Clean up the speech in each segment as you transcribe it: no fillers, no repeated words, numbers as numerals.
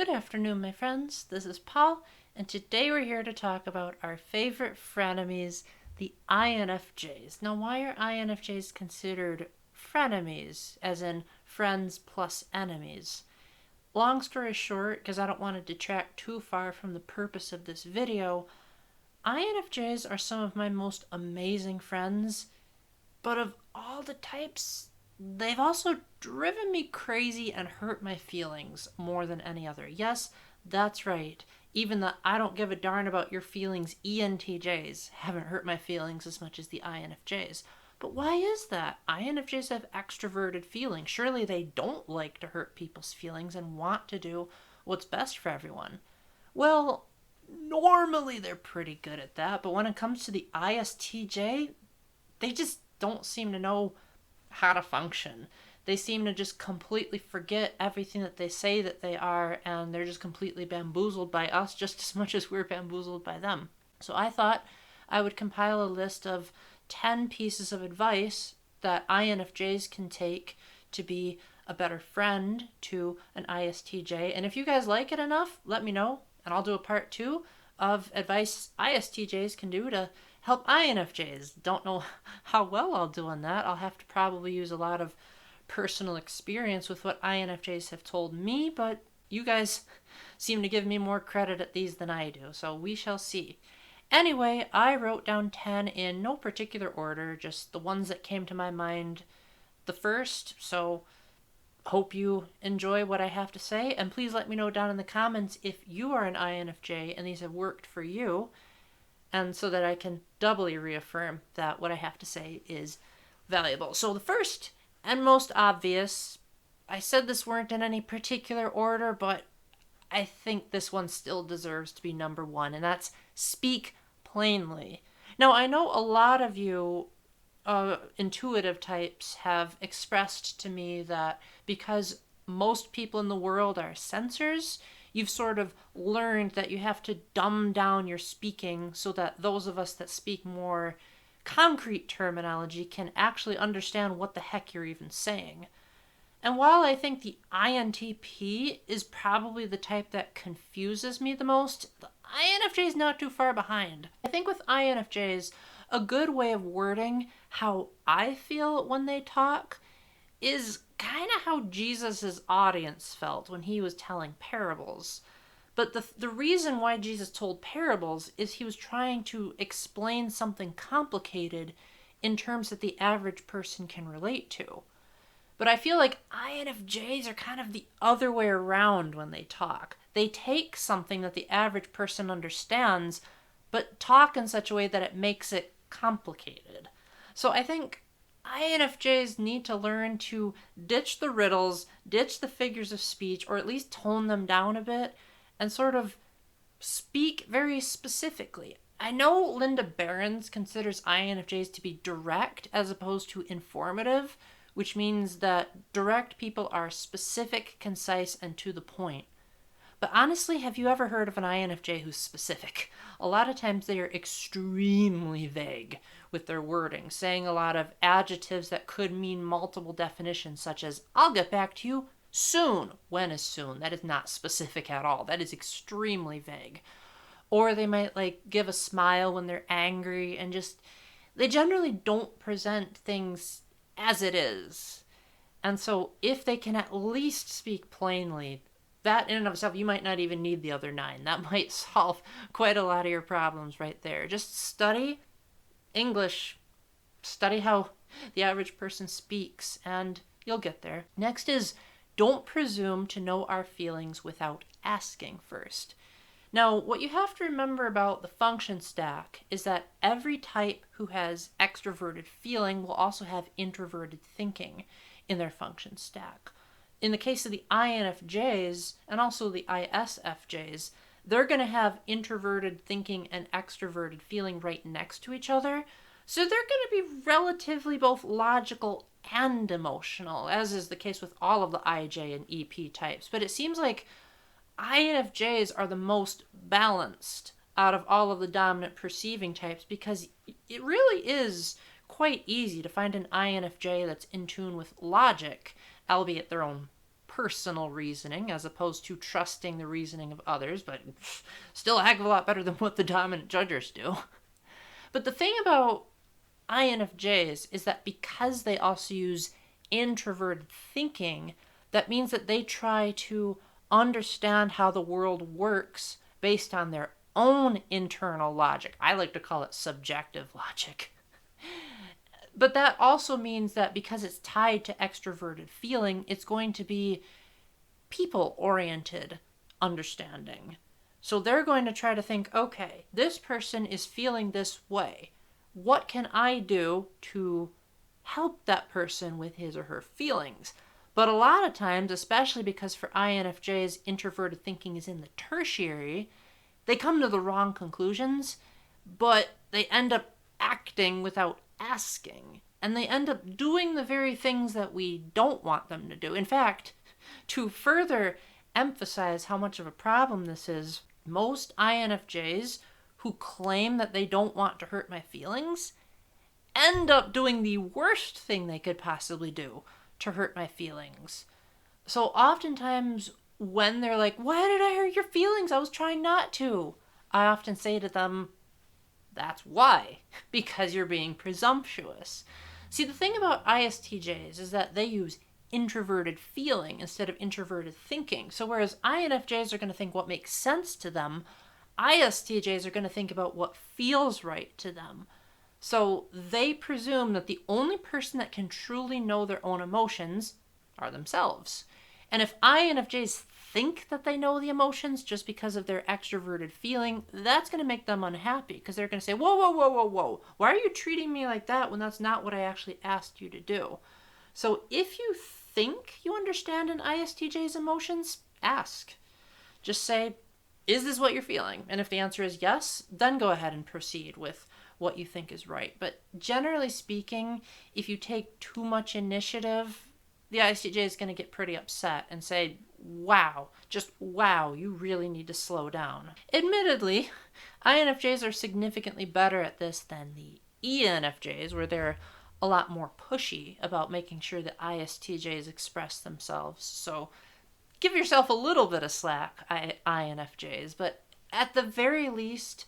Good afternoon, my friends. This is Paul, and today we're here to talk about our favorite frenemies, the INFJs. Now, why are INFJs considered frenemies, as in friends plus enemies? Long story short, because I don't want to detract too far from the purpose of this video, INFJs are some of my most amazing friends, but of all the types, they've also driven me crazy and hurt my feelings more than any other. Yes, that's right. Even the I don't give a darn about your feelings ENTJs haven't hurt my feelings as much as the INFJs. But why is that? INFJs have extroverted feelings. Surely they don't like to hurt people's feelings and want to do what's best for everyone. Well, normally they're pretty good at that, but when it comes to the ISTJ, they just don't seem to know how to function. They seem to just completely forget everything that they say that they are, and they're just completely bamboozled by us just as much as we're bamboozled by them. So I thought I would compile a list of 10 pieces of advice that INFJs can take to be a better friend to an ISTJ. And if you guys like it enough, let me know, and I'll do a part 2 of advice ISTJs can do to help INFJs. Don't know how well I'll do on that. I'll have to probably use a lot of personal experience with what INFJs have told me, but you guys seem to give me more credit at these than I do, so we shall see. Anyway, I wrote down 10 in no particular order, just the ones that came to my mind the first, so hope you enjoy what I have to say, and please let me know down in the comments if you are an INFJ and these have worked for you, and so that I can doubly reaffirm that what I have to say is valuable. So the first and most obvious, I said this weren't in any particular order, but I think this one still deserves to be number 1, and that's speak plainly. Now, I know a lot of you intuitive types have expressed to me that because most people in the world are censors, you've sort of learned that you have to dumb down your speaking so that those of us that speak more concrete terminology can actually understand what the heck you're even saying. And while I think the INTP is probably the type that confuses me the most, the INFJ is not too far behind. I think with INFJs, a good way of wording how I feel when they talk is kind of how Jesus' audience felt when he was telling parables. But the reason why Jesus told parables is he was trying to explain something complicated in terms that the average person can relate to. But I feel like INFJs are kind of the other way around when they talk. They take something that the average person understands, but talk in such a way that it makes it complicated. So I think INFJs need to learn to ditch the riddles, ditch the figures of speech, or at least tone them down a bit, and sort of speak very specifically. I know Linda Behrens considers INFJs to be direct as opposed to informative, which means that direct people are specific, concise, and to the point. But honestly, have you ever heard of an INFJ who's specific? A lot of times they are extremely vague with their wording, saying a lot of adjectives that could mean multiple definitions, such as, I'll get back to you soon. When is soon? That is not specific at all. That is extremely vague. Or they might give a smile when they're angry, and they generally don't present things as it is. And so if they can at least speak plainly, that in and of itself, you might not even need the other 9. That might solve quite a lot of your problems right there. Just study English. Study how the average person speaks, and you'll get there. Next is, don't presume to know our feelings without asking first. Now, what you have to remember about the function stack is that every type who has extroverted feeling will also have introverted thinking in their function stack. In the case of the INFJs and also the ISFJs, they're going to have introverted thinking and extroverted feeling right next to each other. So they're going to be relatively both logical and emotional, as is the case with all of the IJ and EP types. But it seems like INFJs are the most balanced out of all of the dominant perceiving types, because it really is quite easy to find an INFJ that's in tune with logic, albeit their own personal reasoning as opposed to trusting the reasoning of others, but still a heck of a lot better than what the dominant judgers do. But the thing about INFJs is that because they also use introverted thinking, that means that they try to understand how the world works based on their own internal logic. I like to call it subjective logic. But that also means that because it's tied to extroverted feeling, it's going to be people-oriented understanding. So they're going to try to think, okay, this person is feeling this way. What can I do to help that person with his or her feelings? But a lot of times, especially because for INFJs, introverted thinking is in the tertiary, they come to the wrong conclusions, but they end up acting without asking. And they end up doing the very things that we don't want them to do. In fact, to further emphasize how much of a problem this is, most INFJs who claim that they don't want to hurt my feelings end up doing the worst thing they could possibly do to hurt my feelings. So oftentimes when they're like, why did I hurt your feelings? I was trying not to. I often say to them, that's why, because you're being presumptuous. See, the thing about ISTJs is that they use introverted feeling instead of introverted thinking. So whereas INFJs are going to think what makes sense to them, ISTJs are going to think about what feels right to them. So they presume that the only person that can truly know their own emotions are themselves. And if INFJs think that they know the emotions just because of their extroverted feeling, that's going to make them unhappy because they're going to say, whoa, whoa, whoa, whoa, whoa. Why are you treating me like that when that's not what I actually asked you to do? So if you think you understand an ISTJ's emotions, ask. Just say, is this what you're feeling? And if the answer is yes, then go ahead and proceed with what you think is right. But generally speaking, if you take too much initiative, the ISTJ is going to get pretty upset and say, wow, just wow, you really need to slow down. Admittedly, INFJs are significantly better at this than the ENFJs, where they're a lot more pushy about making sure that ISTJs express themselves. So give yourself a little bit of slack, INFJs, but at the very least,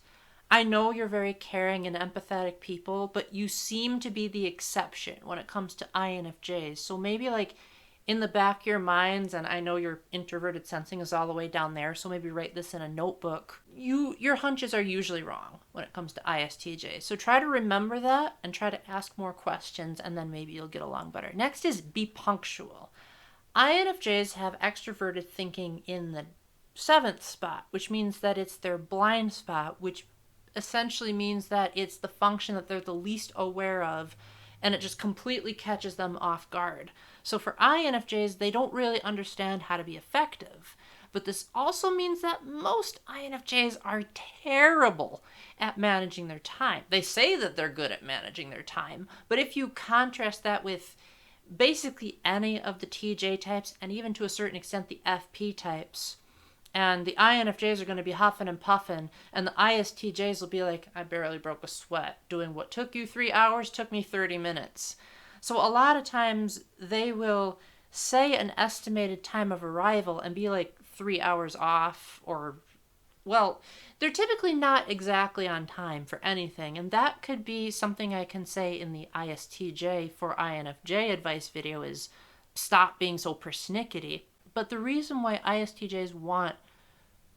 I know you're very caring and empathetic people, but you seem to be the exception when it comes to INFJs. So maybe like in the back of your minds, and I know your introverted sensing is all the way down there, so maybe write this in a notebook. Your hunches are usually wrong when it comes to ISTJs. So try to remember that and try to ask more questions, and then maybe you'll get along better. Next is be punctual. INFJs have extroverted thinking in the 7th spot, which means that it's their blind spot, which essentially means that it's the function that they're the least aware of, and it just completely catches them off guard. So for INFJs, they don't really understand how to be effective. But this also means that most INFJs are terrible at managing their time. They say that they're good at managing their time, but if you contrast that with basically any of the TJ types, and even to a certain extent the FP types, and the INFJs are going to be huffing and puffing, and the ISTJs will be like, I barely broke a sweat. Doing what took you 3 hours took me 30 minutes. So a lot of times they will say an estimated time of arrival and be like 3 hours off, or, well, they're typically not exactly on time for anything. And that could be something I can say in the ISTJ for INFJ advice video is stop being so persnickety. But the reason why ISTJs want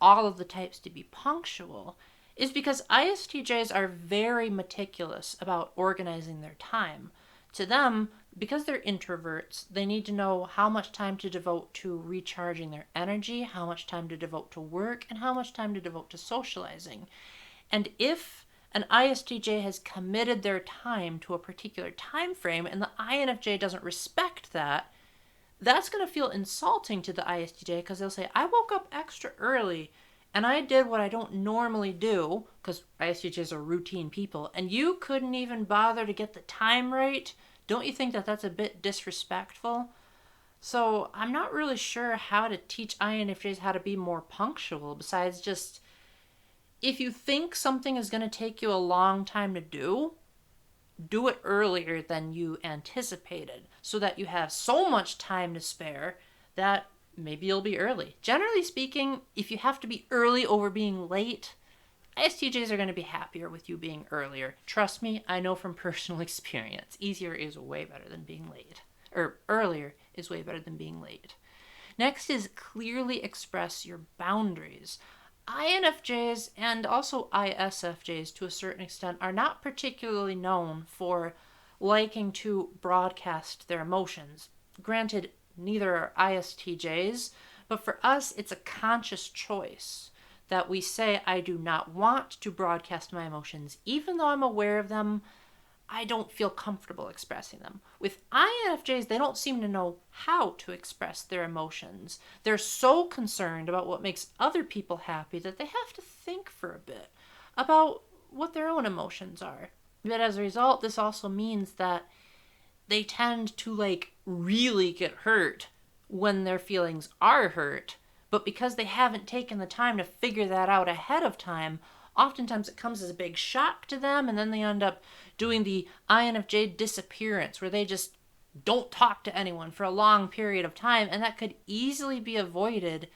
all of the types to be punctual is because ISTJs are very meticulous about organizing their time. To them, because they're introverts, they need to know how much time to devote to recharging their energy, how much time to devote to work, and how much time to devote to socializing. And if an ISTJ has committed their time to a particular time frame and the INFJ doesn't respect that, that's going to feel insulting to the ISTJ because they'll say, I woke up extra early and I did what I don't normally do, because ISTJs are routine people, and you couldn't even bother to get the time right. Don't you think that that's a bit disrespectful? So I'm not really sure how to teach INFJs how to be more punctual besides just, if you think something is going to take you a long time to do it earlier than you anticipated so that you have so much time to spare that maybe you'll be early. Generally speaking, if you have to be early over being late, ISTJs are going to be happier with you being earlier. Trust me, I know from personal experience. Easier is way better than being late. Or earlier is way better than being late. Next is clearly express your boundaries. INFJs and also ISFJs to a certain extent are not particularly known for liking to broadcast their emotions. Granted, neither are ISTJs, but for us it's a conscious choice that we say, I do not want to broadcast my emotions. Even though I'm aware of them, I don't feel comfortable expressing them. With INFJs, they don't seem to know how to express their emotions. They're so concerned about what makes other people happy that they have to think for a bit about what their own emotions are. But as a result, this also means that they tend to really get hurt when their feelings are hurt. But because they haven't taken the time to figure that out ahead of time, oftentimes it comes as a big shock to them, and then they end up doing the INFJ disappearance, where they just don't talk to anyone for a long period of time, and that could easily be avoided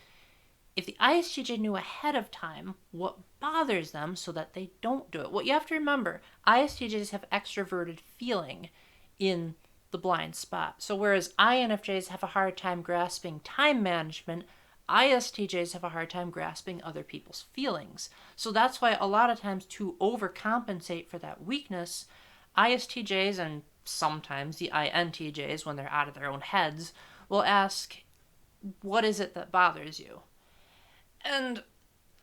if the ISTJ knew ahead of time what bothers them so that they don't do it. What you have to remember, ISTJs have extroverted feeling in the blind spot. So whereas INFJs have a hard time grasping time management, ISTJs have a hard time grasping other people's feelings. So that's why a lot of times, to overcompensate for that weakness, ISTJs and sometimes the INTJs, when they're out of their own heads, will ask, what is it that bothers you? And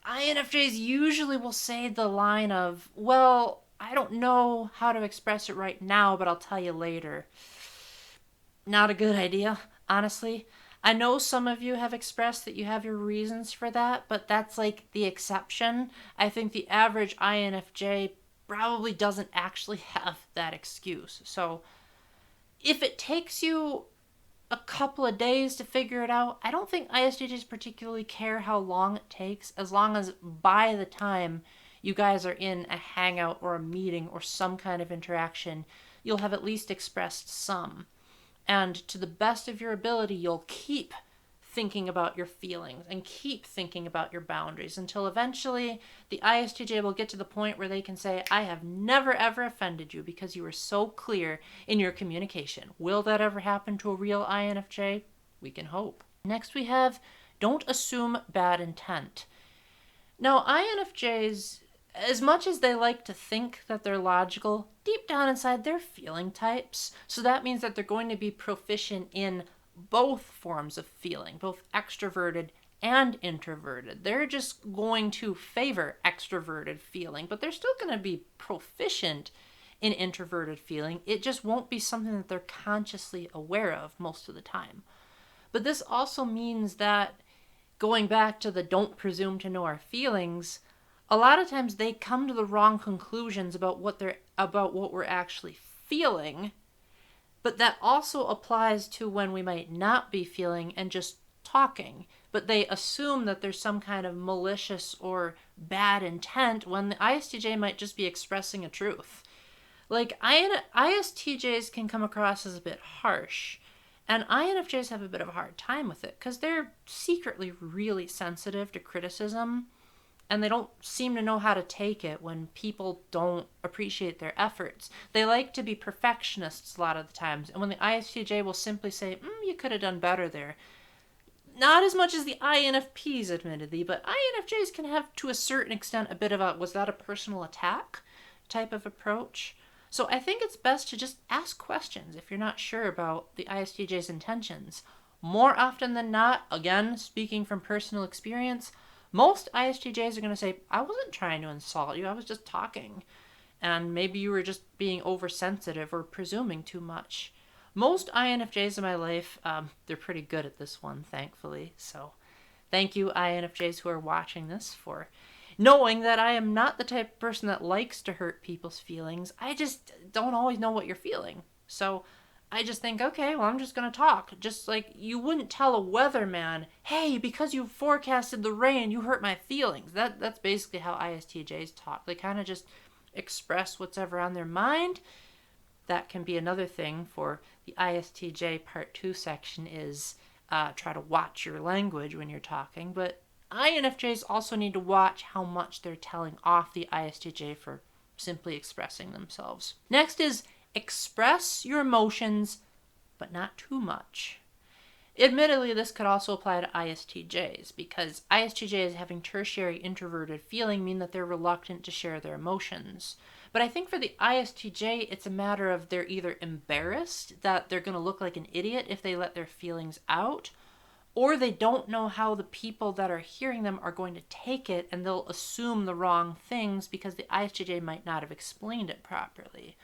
INFJs usually will say the line of, well, I don't know how to express it right now, but I'll tell you later. Not a good idea, honestly. I know some of you have expressed that you have your reasons for that, but that's the exception. I think the average INFJ probably doesn't actually have that excuse. So if it takes you a couple of days to figure it out, I don't think ISTJs particularly care how long it takes, as long as by the time you guys are in a hangout or a meeting or some kind of interaction, you'll have at least expressed some. And to the best of your ability, you'll keep thinking about your feelings and keep thinking about your boundaries until eventually the ISTJ will get to the point where they can say, I have never ever offended you because you were so clear in your communication. Will that ever happen to a real INFJ? We can hope. Next we have, don't assume bad intent. Now, INFJs, as much as they like to think that they're logical, deep down inside they're feeling types. So that means that they're going to be proficient in both forms of feeling, both extroverted and introverted. They're just going to favor extroverted feeling, but they're still going to be proficient in introverted feeling. It just won't be something that they're consciously aware of most of the time. But this also means that, going back to the don't presume to know our feelings, a lot of times they come to the wrong conclusions about what we're actually feeling, but that also applies to when we might not be feeling and just talking. But they assume that there's some kind of malicious or bad intent when the ISTJ might just be expressing a truth. ISTJs can come across as a bit harsh, and INFJs have a bit of a hard time with it because they're secretly really sensitive to criticism. And they don't seem to know how to take it when people don't appreciate their efforts. They like to be perfectionists a lot of the times. And when the ISTJ will simply say, you could have done better there. Not as much as the INFPs, admittedly, but INFJs can have, to a certain extent, a bit of a, was that a personal attack type of approach. So I think it's best to just ask questions if you're not sure about the ISTJ's intentions. More often than not, again, speaking from personal experience, most ISTJs are going to say, I wasn't trying to insult you, I was just talking. And maybe you were just being oversensitive or presuming too much. Most INFJs in my life, they're pretty good at this one, thankfully. So thank you, INFJs who are watching this, for knowing that I am not the type of person that likes to hurt people's feelings. I just don't always know what you're feeling. So I just think, okay, well, I'm just going to talk. Just like you wouldn't tell a weatherman, hey, because you forecasted the rain, you hurt my feelings. That's basically how ISTJs talk. They kind of just express what's ever on their mind. That can be another thing for the ISTJ Part 2 section is try to watch your language when you're talking, but INFJs also need to watch how much they're telling off the ISTJ for simply expressing themselves. Next is express your emotions, but not too much. Admittedly, this could also apply to ISTJs, because ISTJs having tertiary introverted feeling mean that they're reluctant to share their emotions. But I think for the ISTJ, it's a matter of they're either embarrassed that they're going to look like an idiot if they let their feelings out, or they don't know how the people that are hearing them are going to take it, and they'll assume the wrong things because the ISTJ might not have explained it properly.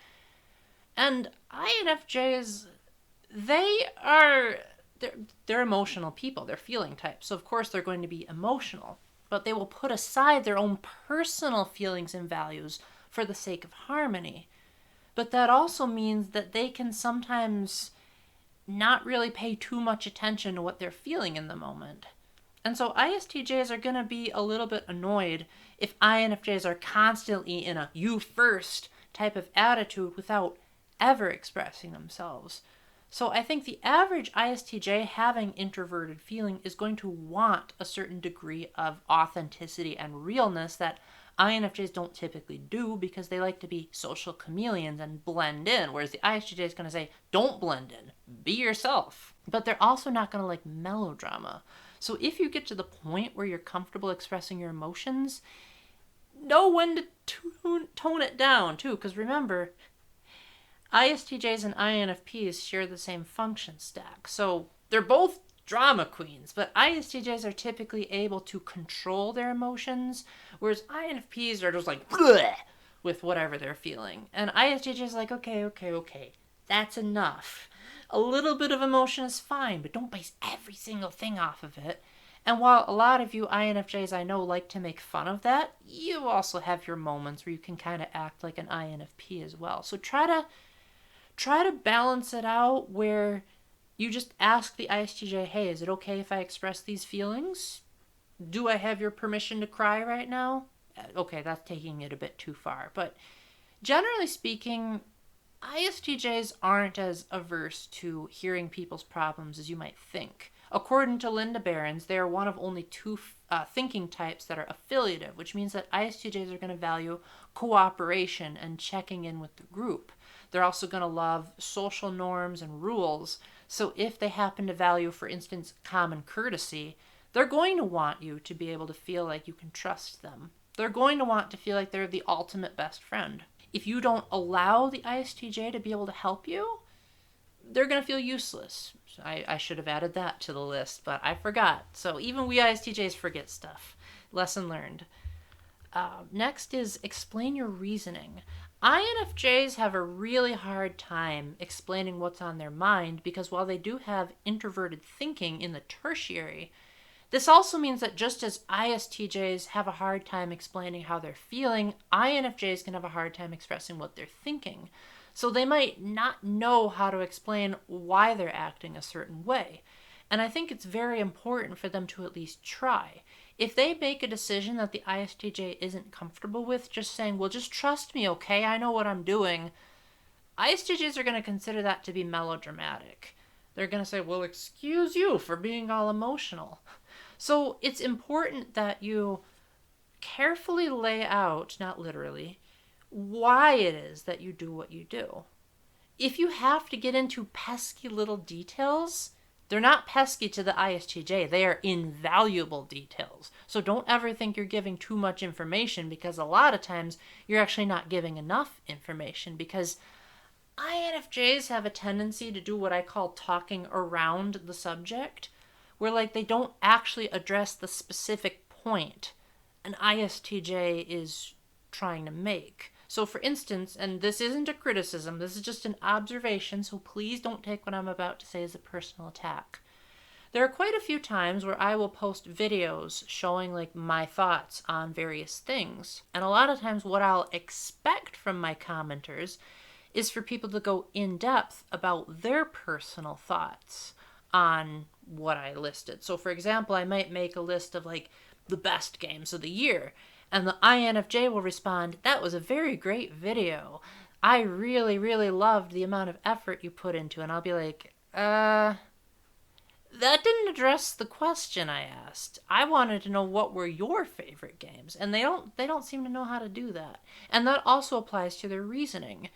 And INFJs, they're emotional people. They're feeling types. So of course they're going to be emotional, but they will put aside their own personal feelings and values for the sake of harmony. But that also means that they can sometimes not really pay too much attention to what they're feeling in the moment. And so ISTJs are going to be a little bit annoyed if INFJs are constantly in a you first type of attitude without ever expressing themselves. So I think the average ISTJ having introverted feeling is going to want a certain degree of authenticity and realness that INFJs don't typically do, because they like to be social chameleons and blend in, whereas the ISTJ is going to say, don't blend in, be yourself. But they're also not going to like melodrama. So if you get to the point where you're comfortable expressing your emotions, know when to tone it down too, because remember, ISTJs and INFPs share the same function stack. So they're both drama queens, but ISTJs are typically able to control their emotions, whereas INFPs are just like bleh, with whatever they're feeling. And ISTJs are like, okay, that's enough. A little bit of emotion is fine, but don't base every single thing off of it. And while a lot of you INFJs I know like to make fun of that, you also have your moments where you can kind of act like an INFP as well. So try to balance it out where you just ask the ISTJ, hey, is it okay if I express these feelings? Do I have your permission to cry right now? Okay, that's taking it a bit too far. But generally speaking, ISTJs aren't as averse to hearing people's problems as you might think. According to Linda Behrens, they are one of only two thinking types that are affiliative, which means that ISTJs are going to value cooperation and checking in with the group. They're also going to love social norms and rules. So if they happen to value, for instance, common courtesy, they're going to want you to be able to feel like you can trust them. They're going to want to feel like they're the ultimate best friend. If you don't allow the ISTJ to be able to help you, they're going to feel useless. I should have added that to the list, but I forgot. So even we ISTJs forget stuff. Lesson learned. Next is explain your reasoning. INFJs have a really hard time explaining what's on their mind, because while they do have introverted thinking in the tertiary, this also means that just as ISTJs have a hard time explaining how they're feeling, INFJs can have a hard time expressing what they're thinking. So they might not know how to explain why they're acting a certain way. And I think it's very important for them to at least try. If they make a decision that the ISTJ isn't comfortable with, just saying, well, just trust me, okay? I know what I'm doing. ISTJs are going to consider that to be melodramatic. They're going to say, well, excuse you for being all emotional. So it's important that you carefully lay out, not literally, why it is that you do what you do. If you have to get into pesky little details, they're not pesky to the ISTJ. They are invaluable details. So don't ever think you're giving too much information, because a lot of times you're actually not giving enough information, because INFJs have a tendency to do what I call talking around the subject, where like they don't actually address the specific point an ISTJ is trying to make. So for instance, and this isn't a criticism, this is just an observation, so please don't take what I'm about to say as a personal attack. There are quite a few times where I will post videos showing like my thoughts on various things. And a lot of times what I'll expect from my commenters is for people to go in depth about their personal thoughts on what I listed. So for example, I might make a list of like the best games of the year, and the INFJ will respond, that was a very great video. I really, really loved the amount of effort you put into it. And I'll be like, that didn't address the question I asked. I wanted to know what were your favorite games, and they don't seem to know how to do that. And that also applies to their reasoning.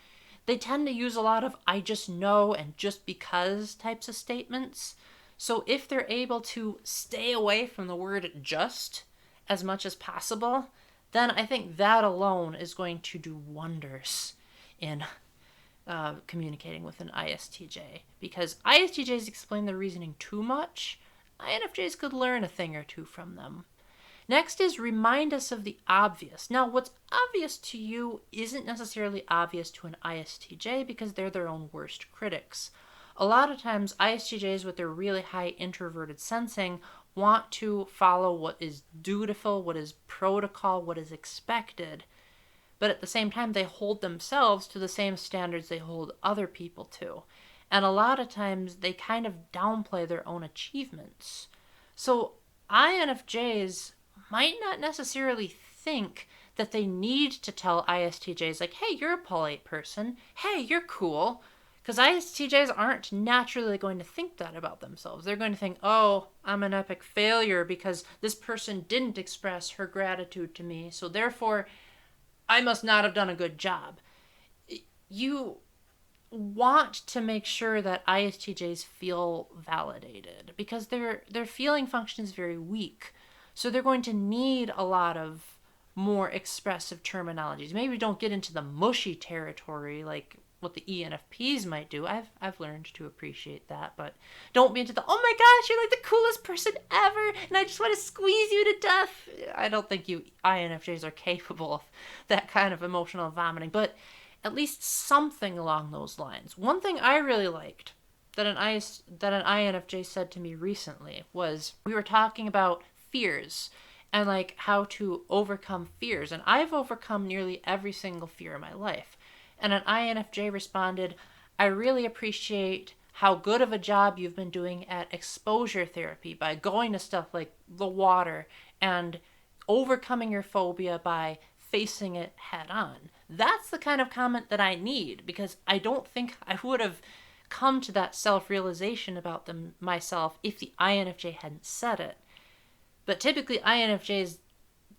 They tend to use a lot of I just know and just because types of statements. So if they're able to stay away from the word just as much as possible, then I think that alone is going to do wonders in communicating with an ISTJ. Because ISTJs explain their reasoning too much, INFJs could learn a thing or two from them. Next is remind us of the obvious. Now, what's obvious to you isn't necessarily obvious to an ISTJ because they're their own worst critics. A lot of times, ISTJs with their really high introverted sensing want to follow what is dutiful, what is protocol, what is expected. But at the same time, they hold themselves to the same standards they hold other people to. And a lot of times, they kind of downplay their own achievements. So INFJs might not necessarily think that they need to tell ISTJs, like, hey, you're a polite person. Hey, you're cool. Because ISTJs aren't naturally going to think that about themselves. They're going to think, oh, I'm an epic failure because this person didn't express her gratitude to me, so therefore I must not have done a good job. You want to make sure that ISTJs feel validated because their feeling function is very weak. So they're going to need a lot of more expressive terminologies. Maybe don't get into the mushy territory like what the ENFPs might do. I've learned to appreciate that, but don't be into the, oh my gosh, you're like the coolest person ever, and I just want to squeeze you to death. I don't think you INFJs are capable of that kind of emotional vomiting, but at least something along those lines. One thing I really liked that an INFJ said to me recently was we were talking about fears and like how to overcome fears, and I've overcome nearly every single fear in my life. And an INFJ responded, I really appreciate how good of a job you've been doing at exposure therapy by going to stuff like the water and overcoming your phobia by facing it head on. That's the kind of comment that I need because I don't think I would have come to that self-realization about myself if the INFJ hadn't said it. But typically INFJs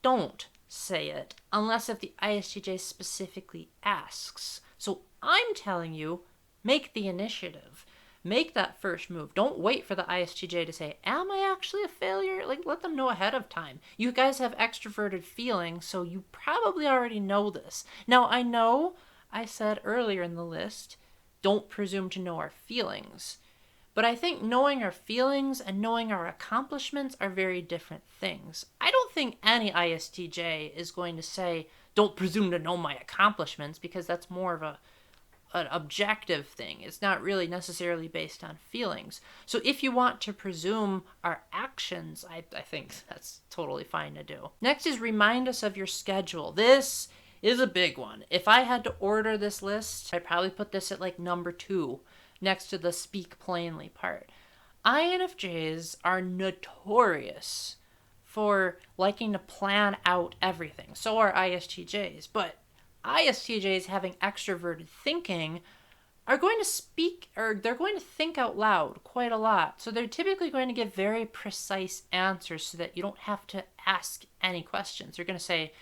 don't say it unless if the ISTJ specifically asks. So I'm telling you, make the initiative. Make that first move. Don't wait for the ISTJ to say, am I actually a failure? Like, let them know ahead of time. You guys have extroverted feelings, so you probably already know this. Now, I know I said earlier in the list, don't presume to know our feelings. But I think knowing our feelings and knowing our accomplishments are very different things. I don't think any ISTJ is going to say, don't presume to know my accomplishments, because that's more of an objective thing. It's not really necessarily based on feelings. So if you want to presume our actions, I think that's totally fine to do. Next is remind us of your schedule. This is a big one. If I had to order this list, I'd probably put this at like number 2. Next to the speak plainly part. INFJs are notorious for liking to plan out everything. So are ISTJs. But ISTJs having extroverted thinking are going to speak, or they're going to think out loud quite a lot. So they're typically going to give very precise answers so that you don't have to ask any questions. They're going to say,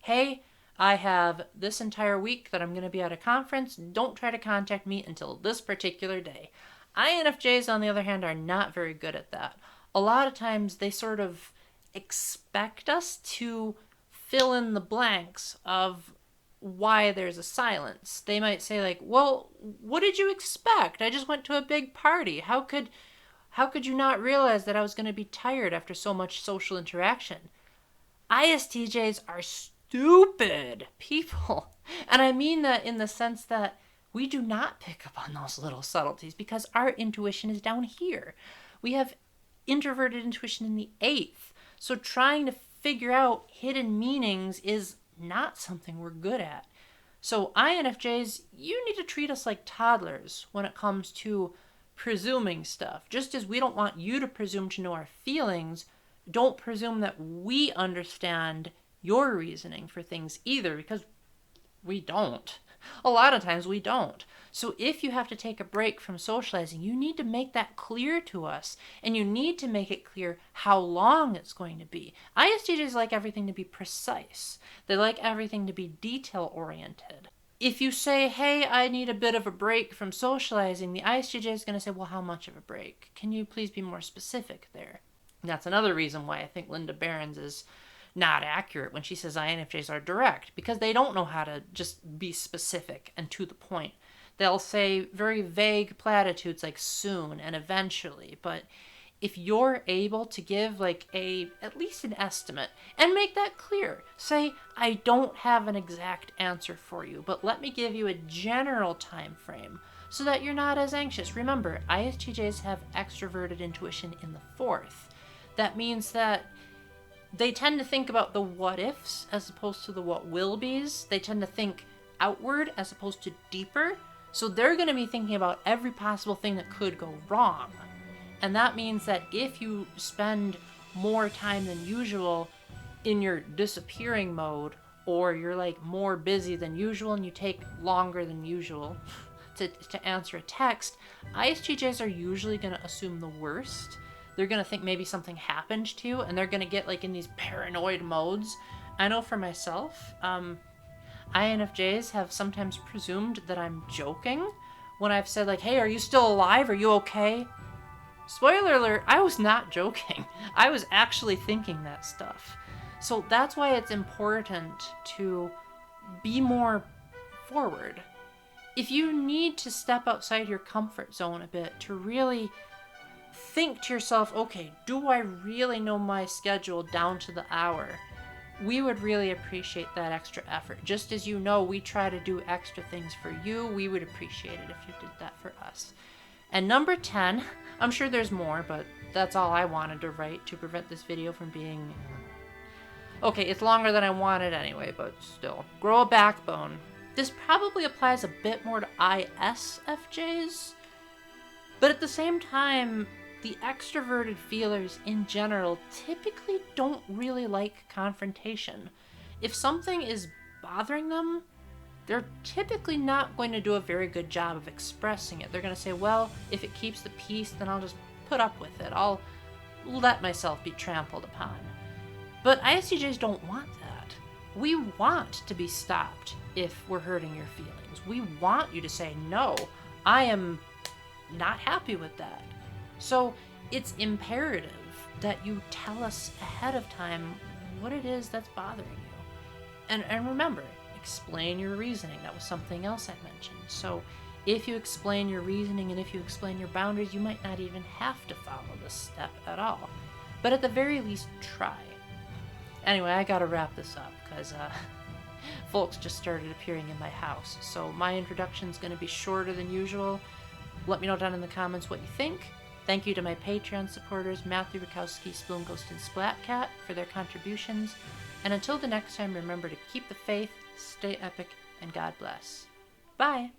hey, I have this entire week that I'm going to be at a conference. Don't try to contact me until this particular day. INFJs, on the other hand, are not very good at that. A lot of times they sort of expect us to fill in the blanks of why there's a silence. They might say like, well, what did you expect? I just went to a big party. How could you not realize that I was going to be tired after so much social interaction? ISTJs are stupid people. And I mean that in the sense that we do not pick up on those little subtleties because our intuition is down here. We have introverted intuition in the 8th. So trying to figure out hidden meanings is not something we're good at. So INFJs, you need to treat us like toddlers when it comes to presuming stuff. Just as we don't want you to presume to know our feelings, don't presume that we understand your reasoning for things either, because we don't. A lot of times we don't. So if you have to take a break from socializing, you need to make that clear to us. And you need to make it clear how long it's going to be. ISTJs like everything to be precise. They like everything to be detail oriented. If you say, hey, I need a bit of a break from socializing, the ISTJ is going to say, well, how much of a break? Can you please be more specific there? And that's another reason why I think Linda Behrens is not accurate when she says INFJs are direct, because they don't know how to just be specific and to the point. They'll say very vague platitudes like soon and eventually, but if you're able to give like at least an estimate and make that clear, say, I don't have an exact answer for you, but let me give you a general time frame so that you're not as anxious. Remember, ISTJs have extroverted intuition in the fourth. That means that they tend to think about the what ifs as opposed to the what will be's. They tend to think outward as opposed to deeper. So they're going to be thinking about every possible thing that could go wrong. And that means that if you spend more time than usual in your disappearing mode, or you're like more busy than usual and you take longer than usual to answer a text, ISTJs are usually going to assume the worst. They're going to think maybe something happened to you, and they're going to get like in these paranoid modes. I know for myself, INFJs have sometimes presumed that I'm joking when I've said like, hey, are you still alive? Are you okay? Spoiler alert, I was not joking. I was actually thinking that stuff. So that's why it's important to be more forward. If you need to step outside your comfort zone a bit to really think to yourself, okay, do I really know my schedule down to the hour? We would really appreciate that extra effort. Just as you know, we try to do extra things for you. We would appreciate it if you did that for us. And number 10, I'm sure there's more, but that's all I wanted to write to prevent this video from being... Okay, it's longer than I wanted anyway, but still. Grow a backbone. This probably applies a bit more to ISFJs, but at the same time, the extroverted feelers in general typically don't really like confrontation. If something is bothering them, they're typically not going to do a very good job of expressing it. They're going to say, well, if it keeps the peace, then I'll just put up with it. I'll let myself be trampled upon. But ISTJs don't want that. We want to be stopped if we're hurting your feelings. We want you to say, no, I am not happy with that. So it's imperative that you tell us ahead of time what it is that's bothering you. And remember, explain your reasoning. That was something else I mentioned. So if you explain your reasoning and if you explain your boundaries, you might not even have to follow this step at all. But at the very least, try. Anyway, I gotta wrap this up because folks just started appearing in my house. So my introduction's gonna be shorter than usual. Let me know down in the comments what you think. Thank you to my Patreon supporters, Matthew Rakowski, Spoon Ghost, and Splatcat for their contributions. And until the next time, remember to keep the faith, stay epic, and God bless. Bye!